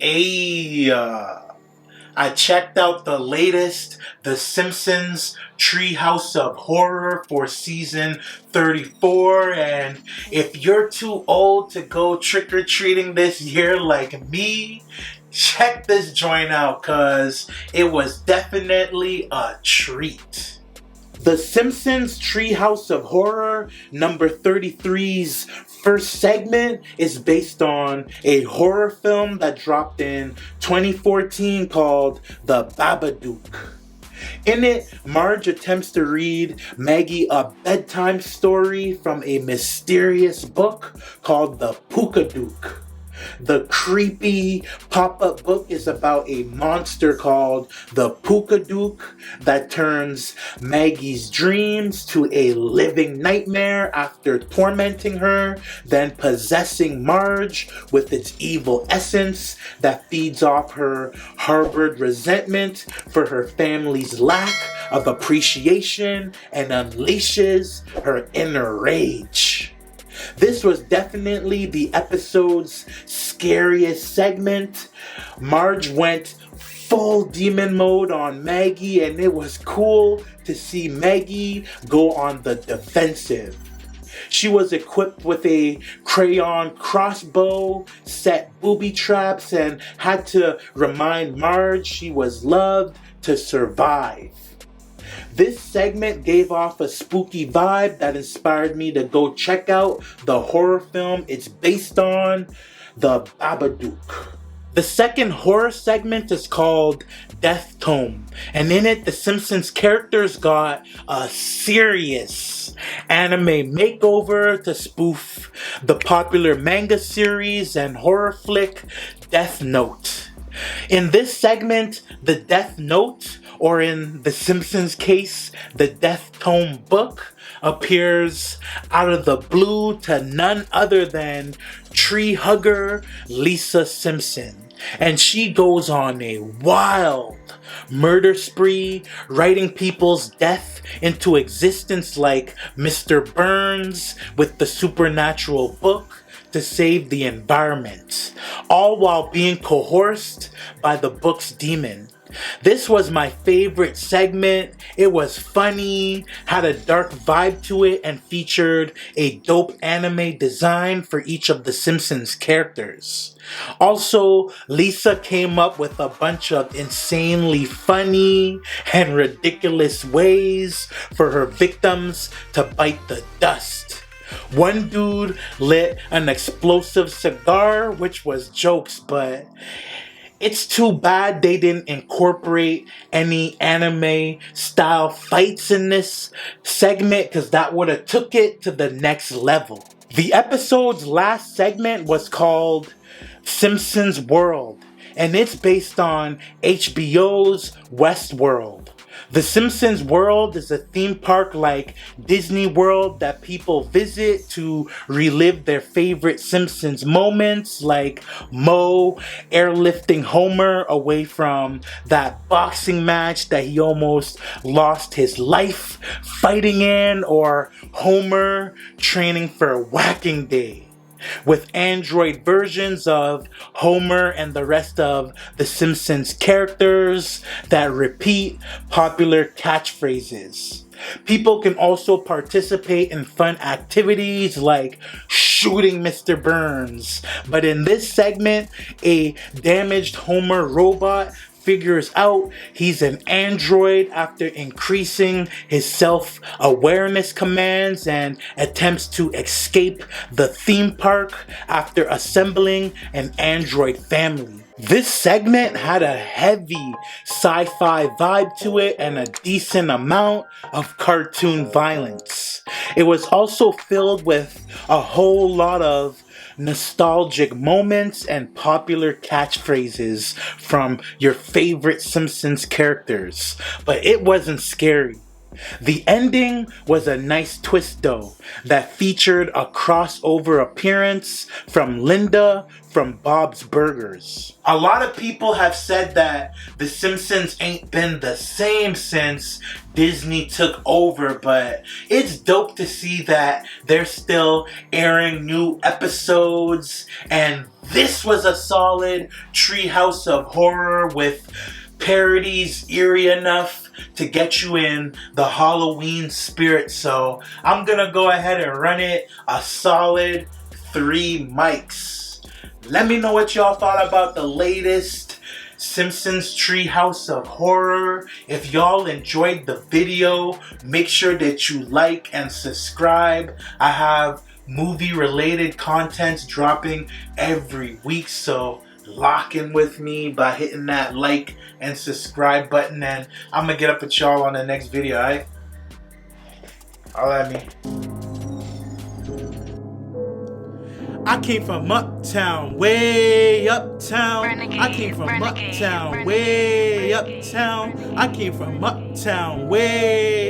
Hey, I checked out the latest The Simpsons Treehouse of Horror for season 34, and if you're too old to go trick-or-treating this year like me, check this joint out, cause it was definitely a treat. The Simpsons Treehouse of Horror number 33's first segment is based on a horror film that dropped in 2014 called The Babadook. In it, Marge attempts to read Maggie a bedtime story from a mysterious book called The Pookadook. The creepy pop-up book is about a monster called the Pookadook that turns Maggie's dreams to a living nightmare after tormenting her, then possessing Marge with its evil essence that feeds off her harbored resentment for her family's lack of appreciation and unleashes her inner rage. This was definitely the episode's scariest segment. Marge went full demon mode on Maggie, and it was cool to see Maggie go on the defensive. She was equipped with a crayon crossbow, set booby traps, and had to remind Marge she was loved to survive. This segment gave off a spooky vibe that inspired me to go check out the horror film it's based on, The Babadook. The second horror segment is called Death Tome, and in it the Simpsons characters got a serious anime makeover to spoof the popular manga series and horror flick Death Note. In this segment, the Death Note, or in the Simpsons case, the Death Tome book, appears out of the blue to none other than tree hugger Lisa Simpson. And she goes on a wild murder spree, writing people's death into existence like Mr. Burns with the Supernatural book to save the environment, all while being coerced by the book's demon. This was my favorite segment. It was funny, had a dark vibe to it, and featured a dope anime design for each of the Simpsons characters. Also, Lisa came up with a bunch of insanely funny and ridiculous ways for her victims to bite the dust. One dude lit an explosive cigar, which was jokes, but it's too bad they didn't incorporate any anime style fights in this segment, because that would have took it to the next level. The episode's last segment was called Simpsons World, and it's based on HBO's Westworld. The Simpsons World is a theme park like Disney World that people visit to relive their favorite Simpsons moments, like Moe airlifting Homer away from that boxing match that he almost lost his life fighting in, or Homer training for Whacking Day, with Android versions of Homer and the rest of the Simpsons characters that repeat popular catchphrases. People can also participate in fun activities like shooting Mr. Burns, but in this segment, a damaged Homer robot figures out he's an android after increasing his self-awareness commands and attempts to escape the theme park after assembling an android family. This segment had a heavy sci-fi vibe to it and a decent amount of cartoon violence. It was also filled with a whole lot of nostalgic moments and popular catchphrases from your favorite Simpsons characters, but it wasn't scary. The ending was a nice twist though, that featured a crossover appearance from Linda from Bob's Burgers. A lot of people have said that The Simpsons ain't been the same since Disney took over, but it's dope to see that they're still airing new episodes, and this was a solid Treehouse of Horror with parodies eerie enough to get you in the Halloween spirit. So I'm gonna go ahead and run it a solid 3 mics. Let me know what y'all thought about the latest Simpsons Treehouse of Horror. If y'all enjoyed the video, make sure that you like and subscribe. I have movie related content dropping every week, so lock in with me by hitting that like and subscribe button, and I'm gonna get up with y'all on the next video, alright? Holla at me. I came from uptown, way uptown. I came from uptown, way uptown. I came from uptown, way